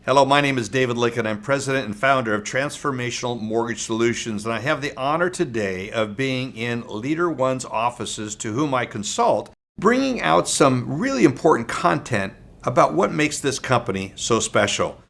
Hello, my name is David Lincoln. I'm president and founder of Transformational Mortgage Solutions, and I have the honor today of being in LeaderOne's offices, to whom I consult, bringing out some really important content about what makes this company so special.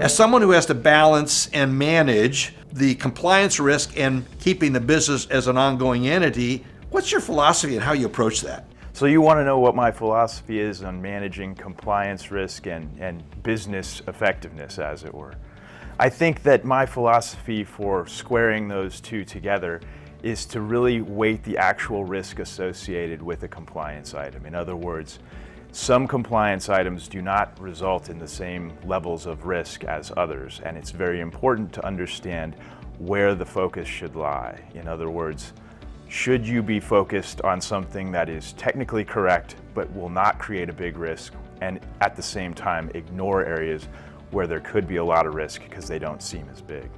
As someone who has to balance and manage the compliance risk and keeping the business as an ongoing entity, what's your philosophy and how you approach that? So you want to know what my philosophy is on managing compliance risk and business effectiveness, as it were. I think that my philosophy for squaring those two together is to really weight the actual risk associated with a compliance item. In other words, some compliance items do not result in the same levels of risk as others, and it's very important to understand where the focus should lie. In other words, should you be focused on something that is technically correct but will not create a big risk, and at the same time ignore areas where there could be a lot of risk because they don't seem as big?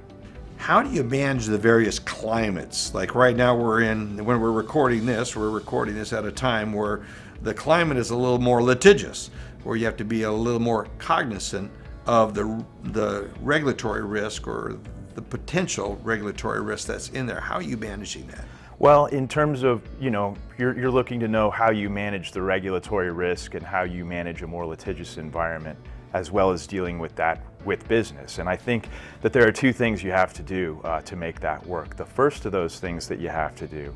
How do you manage the various climates? Like right now when we're recording this at a time where the climate is a little more litigious, where you have to be a little more cognizant of the regulatory risk or the potential regulatory risk that's in there. How are you managing that? Well, in terms of, you're looking to know how you manage the regulatory risk and how you manage a more litigious environment, as well as dealing with that with business. And I think that there are two things you have to do to make that work. The first of those things that you have to do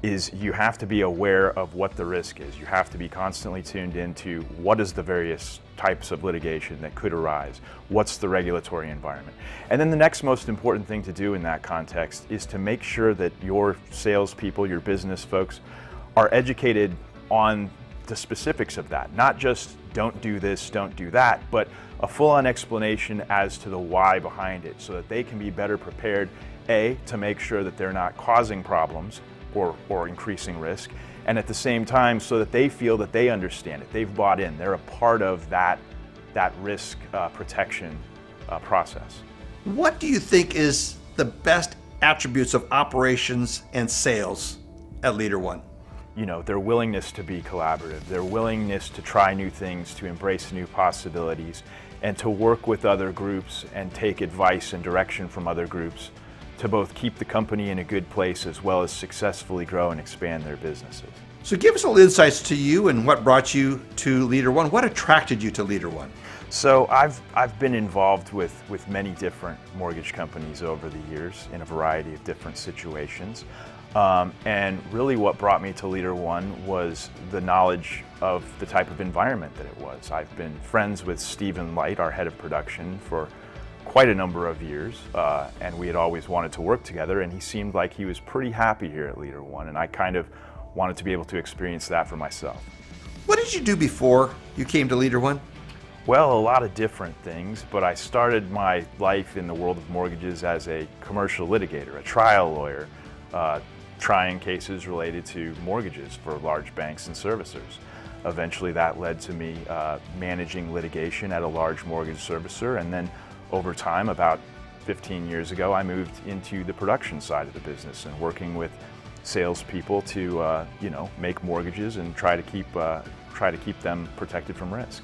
is you have to be aware of what the risk is. You have to be constantly tuned into what is the various types of litigation that could arise, what's the regulatory environment. And then the next most important thing to do in that context is to make sure that your salespeople, your business folks, are educated on the specifics of that. Not just don't do this, don't do that, but a full-on explanation as to the why behind it, so that they can be better prepared, A, to make sure that they're not causing problems or increasing risk, and at the same time so that they feel that they understand it, they've bought in, they're a part of that risk protection process. What do you think is the best attributes of operations and sales at LeaderOne? Their willingness to be collaborative, their willingness to try new things, to embrace new possibilities, and to work with other groups and take advice and direction from other groups to both keep the company in a good place as well as successfully grow and expand their businesses. So give us a little insights to you and what brought you to LeaderOne. What attracted you to LeaderOne? So I've been involved with many different mortgage companies over the years in a variety of different situations. And really what brought me to LeaderOne was the knowledge of the type of environment that it was. I've been friends with Stephen Light, our head of production, for quite a number of years, and we had always wanted to work together, and he seemed like he was pretty happy here at LeaderOne, and I kind of wanted to be able to experience that for myself. What did you do before you came to LeaderOne? Well, a lot of different things, but I started my life in the world of mortgages as a commercial litigator, a trial lawyer, trying cases related to mortgages for large banks and servicers. Eventually that led to me managing litigation at a large mortgage servicer, and then over time, about 15 years ago, I moved into the production side of the business and working with salespeople to make mortgages and try to keep them protected from risk.